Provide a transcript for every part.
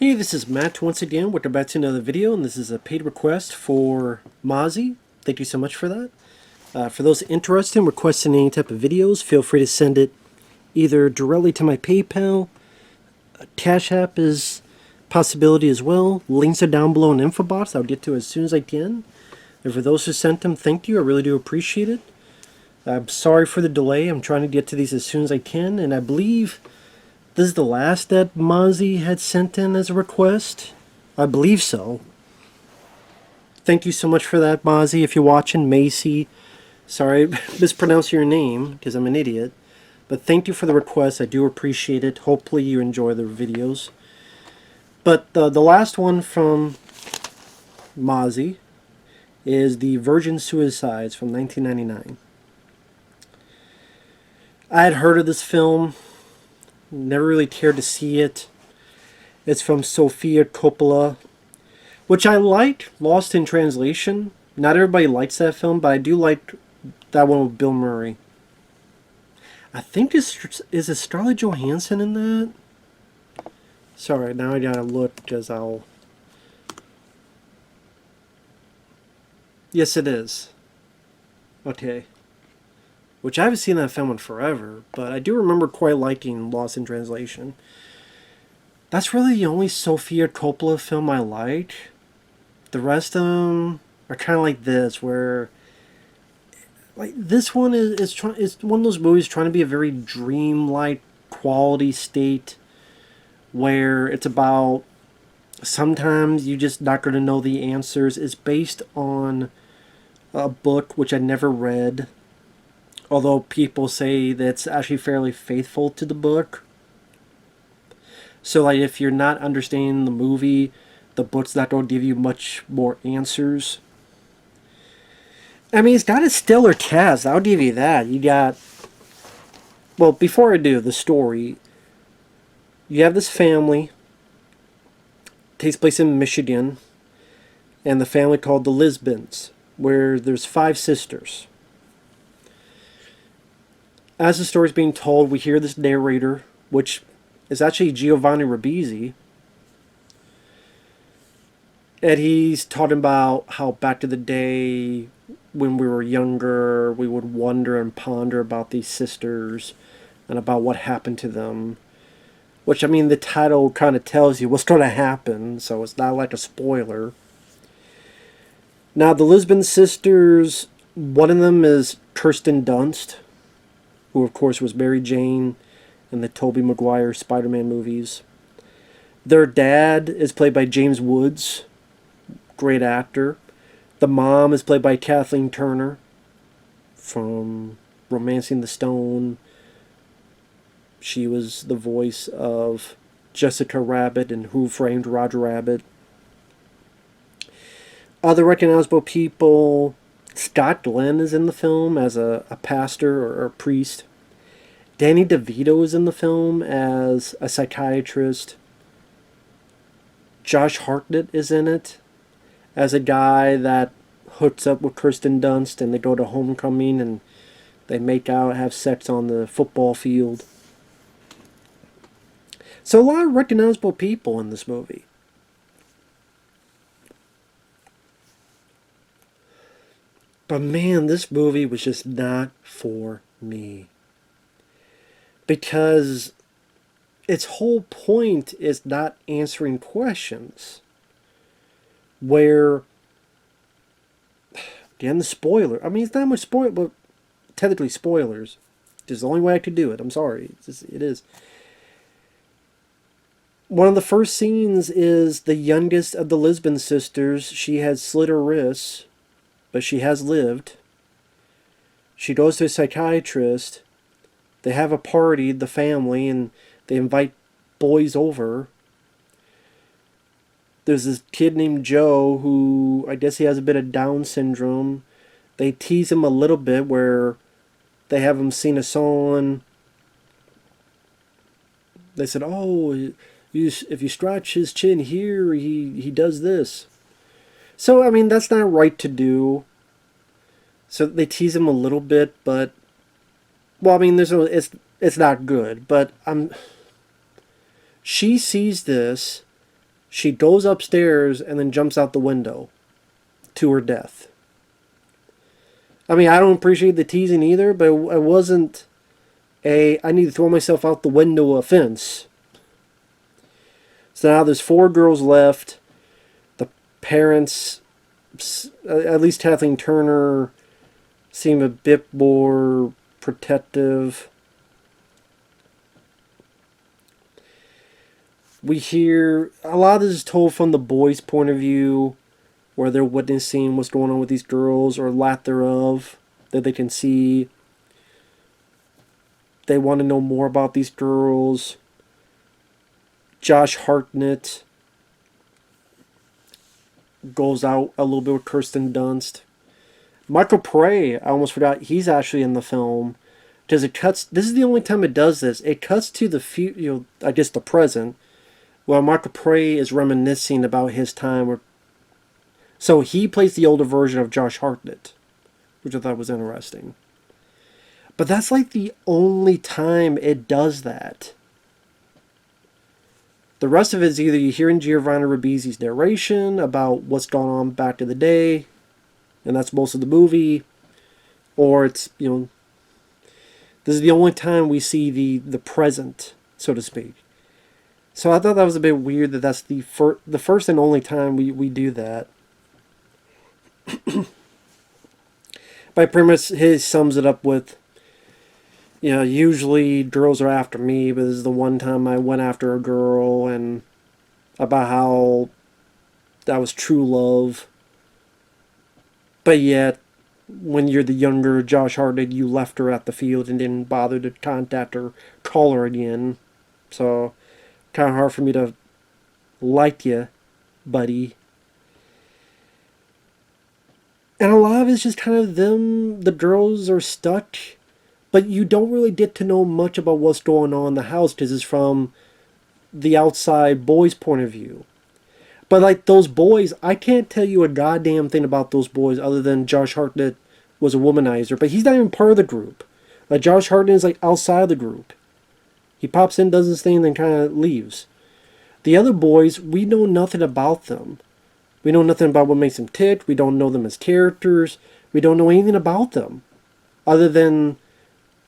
Hey, this is Matt once again. We're back to another video, and this is a paid request for Masi. Thank you so much for that. For those interested in requesting any type of videos, feel free to send it either directly to my PayPal. CashApp is a possibility as well. Links are down below in the info box. I'll get to as soon as I can. And for those who sent them, thank you. I really do appreciate it. I'm sorry for the delay. I'm trying to get to these as soon as I can, and I believe this is the last that Masi had sent in as a request. I believe so. Thank you so much for that, Masi. If you're watching, Masi. Sorry, I mispronounced your name because I'm an idiot. But thank you for the request. I do appreciate it. Hopefully you enjoy the videos. But the last one from Masi is the Virgin Suicides from 1999. I had heard of this film. Never really cared to see it. It's from Sofia Coppola, which I liked. Lost in Translation. Not everybody likes that film, but I do like that one with Bill Murray. I think is it Scarlett Johansson in that? Sorry, now I gotta look because I'll... Yes, it is. Okay. Which I haven't seen that film in forever, but I do remember quite liking Lost in Translation. That's really the only Sofia Coppola film I like. The rest of them are kind of like this, where like this one is one of those movies trying to be a very dreamlike quality state, where it's about sometimes you just not going to know the answers. It's based on a book which I never read. Although people say that it's actually fairly faithful to the book. So like if you're not understanding the movie, the book's not going to give you much more answers. I mean, it's got a stellar cast. I'll give you that. You got... Well, before I do the story, you have this family. It takes place in Michigan. And the family called the Lisbons, where there's 5 sisters. As the story's being told, we hear this narrator, which is actually Giovanni Ribisi. And he's talking about how back in the day, when we were younger, we would wonder and ponder about these sisters and about what happened to them. Which, I mean, the title kind of tells you what's going to happen, so it's not like a spoiler. Now, the Lisbon sisters, one of them is Kirsten Dunst, who of course was Mary Jane in the Tobey Maguire Spider-Man movies. Their dad is played by James Woods, great actor. The mom is played by Kathleen Turner from Romancing the Stone. She was the voice of Jessica Rabbit in Who Framed Roger Rabbit. Other recognizable people... Scott Glenn is in the film as a pastor or a priest. Danny DeVito is in the film as a psychiatrist. Josh Hartnett is in it as a guy that hooks up with Kirsten Dunst, and they go to homecoming and they make out, have sex on the football field. So a lot of recognizable people in this movie. But man, this movie was just not for me. Because its whole point is not answering questions. Where, again, the spoiler. I mean, it's not much spoiler, but technically spoilers. It's the only way I could do it. I'm sorry. It is. One of the first scenes is the youngest of the Lisbon sisters. She had slit her wrists, but she has lived. She goes to a psychiatrist. They have a party, the family, and they invite boys over. There's this kid named Joe who, I guess he has a bit of Down syndrome. They tease him a little bit where they have him sing a song. They said, oh, if you scratch his chin here, he does this. So, I mean, that's not right to do. So they tease him a little bit, but... Well, I mean, it's not good, but she sees this, She goes upstairs and then jumps out the window to her death. I mean, I don't appreciate the teasing either, but it wasn't I need to throw myself out the window offense. So now there's 4 girls left. The parents, at least Kathleen Turner, seem a bit more protective. We hear a lot of this is told from the boys' point of view, where they're witnessing what's going on with these girls or lack thereof that they can see. They want to know more about these girls. Josh Hartnett goes out a little bit with Kirsten Dunst. Michael Pare, I almost forgot, he's actually in the film. Because it cuts, this is the only time it does this. It cuts to the I guess the present, where Michael Pare is reminiscing about his time. So he plays the older version of Josh Hartnett, which I thought was interesting. But that's like the only time it does that. The rest of it is either you're hearing Giovanni Ribisi's narration about what's going on back in the day, and that's most of the movie, or it's, this is the only time we see the present, so to speak. So I thought that was a bit weird that that's the first and only time we do that. By premise, he sums it up with, usually girls are after me, but this is the one time I went after a girl, and about how that was true love. But yet, when you're the younger Josh Hartnett, you left her at the field and didn't bother to contact her, call her again. So, kind of hard for me to like you, buddy. And a lot of it's just kind of them, the girls are stuck, but you don't really get to know much about what's going on in the house because it's from the outside boys' point of view. But like those boys, I can't tell you a goddamn thing about those boys other than Josh Hartnett was a womanizer, but he's not even part of the group. Like Josh Hartnett is like outside the group. He pops in, does his thing, and then kind of leaves. The other boys, we know nothing about them. We know nothing about what makes them tick. We don't know them as characters. We don't know anything about them. Other than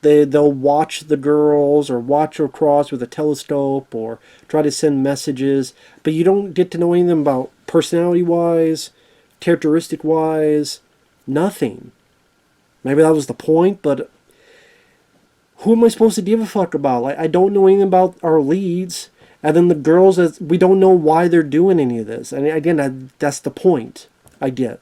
they'll watch the girls or watch across with a telescope or try to send messages. But you don't get to know anything about personality-wise, characteristic-wise, nothing. Maybe that was the point, but who am I supposed to give a fuck about? Like, I don't know anything about our leads. And then the girls, we don't know why they're doing any of this. And again, that's the point I get.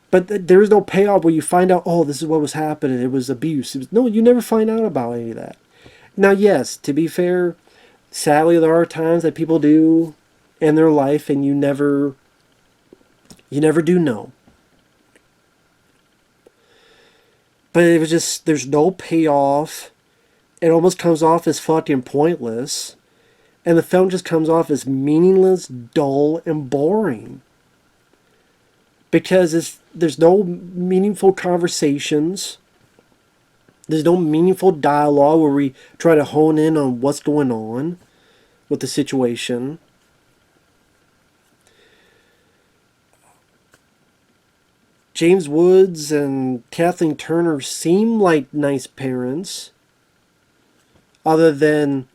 But there's no payoff where you find out, oh, this is what was happening. It was abuse. No, you never find out about any of that. Now, yes, to be fair, sadly, there are times that people do in their life, and you never do know. But it was just, there's no payoff. It almost comes off as fucking pointless. And the film just comes off as meaningless, dull, and boring. Because there's no meaningful conversations. There's no meaningful dialogue where we try to hone in on what's going on with the situation. James Woods and Kathleen Turner seem like nice parents. Other than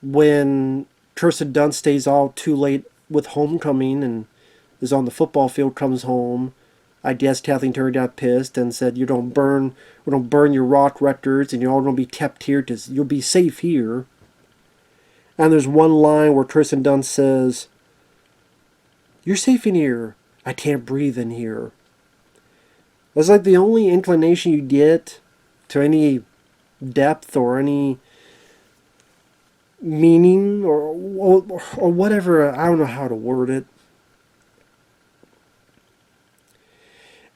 when Kirsten Dunst stays out too late with Homecoming and is on the football field, comes home. I guess Kathleen Turner got pissed and said, we don't burn your rock records and you're all going to be kept here because you'll be safe here. And there's one line where Kirsten Dunst says, you're safe in here. I can't breathe in here. That's like the only inclination you get to any depth or any meaning or whatever. I don't know how to word it.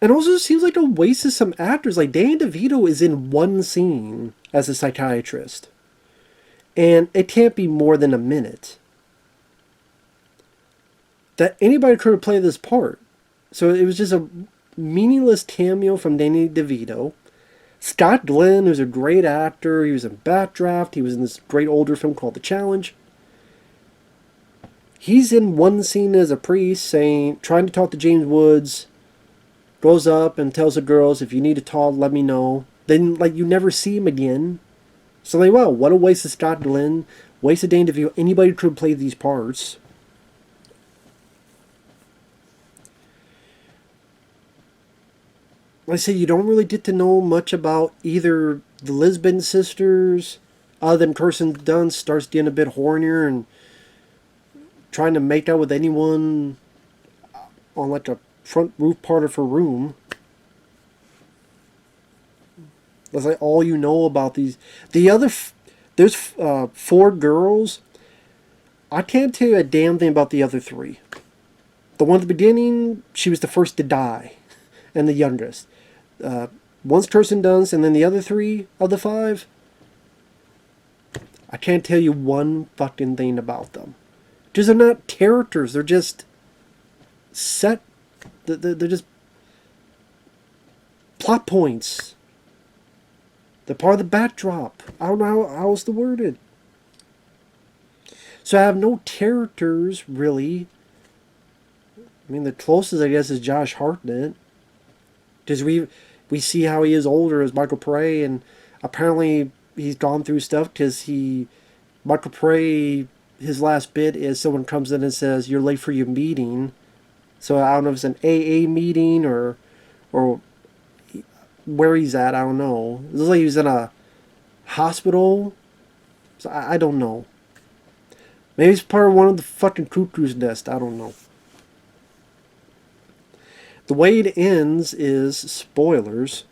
And also it seems like a waste of some actors. Like Danny DeVito is in one scene as a psychiatrist. And it can't be more than a minute. That anybody could have played this part. So it was just a meaningless cameo from Danny DeVito. Scott Glenn, who's a great actor, he was in Backdraft, he was in this great older film called The Challenge. He's in one scene as a priest trying to talk to James Woods, goes up and tells the girls, if you need to talk, let me know. Then, like, you never see him again. So, like, wow, what a waste of Scott Glenn. Waste of Dane DeVito. Anybody could play these parts. Like I say, you don't really get to know much about either the Lisbon sisters, other than Kirsten Dunst starts getting a bit hornier and trying to make out with anyone on like a front roof part of her room. That's like all you know about these. The other, there's 4 girls. I can't tell you a damn thing about the other 3. The one at the beginning, she was the first to die, and the youngest. One's Kirsten Dunst, and then the other 3 of the 5. I can't tell you one fucking thing about them. Because they're not characters. They're just set. They're just plot points. They're part of the backdrop. I don't know how else to word it. So I have no characters, really. I mean, the closest, I guess, is Josh Hartnett. Because we see how he is older as Michael Pare, and apparently he's gone through stuff because Michael Pare, his last bit is someone comes in and says, you're late for your meeting. So I don't know if it's an AA meeting or where he's at, I don't know. It looks like he was in a hospital. So I don't know. Maybe he's part of one of the fucking cuckoo's nest. I don't know. The way it ends is spoilers.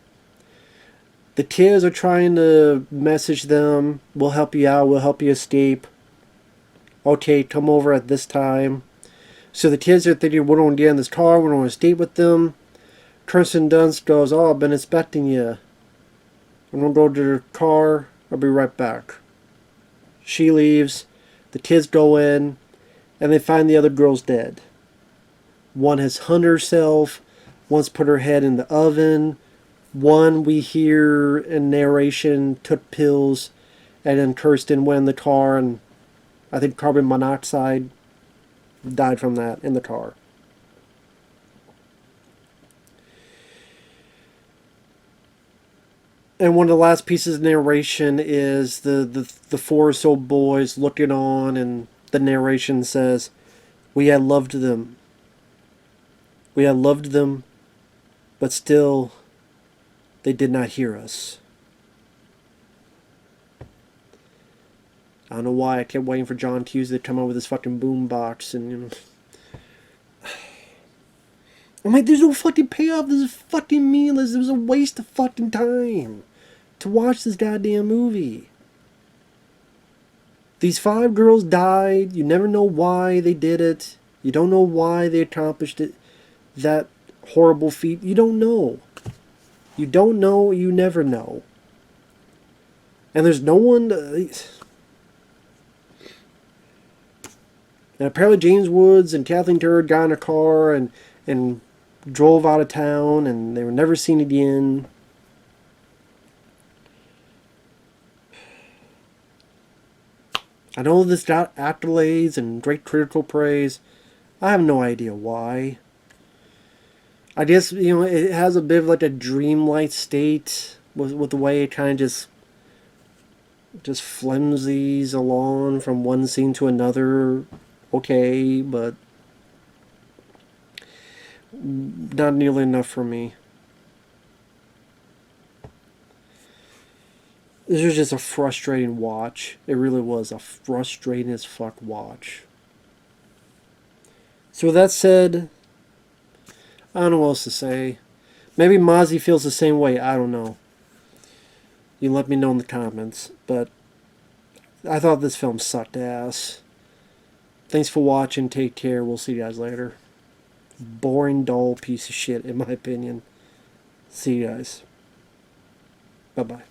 The kids are trying to message them. We'll help you out. We'll help you escape. Okay, come over at this time. So the kids are thinking, we're going to get in this car. We're going to escape with them. Kirsten Dunst goes, oh, I've been expecting you. I'm going to go to the car. I'll be right back. She leaves. The kids go in. And they find the other girls dead. One has hung herself. One's put her head in the oven. One, we hear in narration, took pills. And then Kirsten went in the car and I think carbon monoxide died from that in the car. And one of the last pieces of narration is the 4 or so boys looking on, and the narration says, we had loved them. We had loved them, but still, they did not hear us. I don't know why I kept waiting for John Hughes to come out with his fucking boombox, and, you know. I'm like, there's no fucking payoff. This is fucking meaningless. It was a waste of fucking time to watch this goddamn movie. These 5 girls died. You never know why they did it. You don't know why they accomplished it. That horrible feat. You don't know. You don't know. You never know. And there's no one to... And apparently James Woods and Kathleen Turd got in a car and drove out of town, and they were never seen again. I know this got accolades and great critical praise. I have no idea why. I guess, you know, it has a bit of like a dreamlike state with the way it kind of just flimsies along from one scene to another. Okay, but not nearly enough for me. This was just a frustrating watch. It really was a frustrating as fuck watch. So with that said, I don't know what else to say. Maybe Masi feels the same way. I don't know. You can let me know in the comments. But I thought this film sucked ass. Thanks for watching. Take care. We'll see you guys later. Boring, dull piece of shit, in my opinion. See you guys. Bye-bye.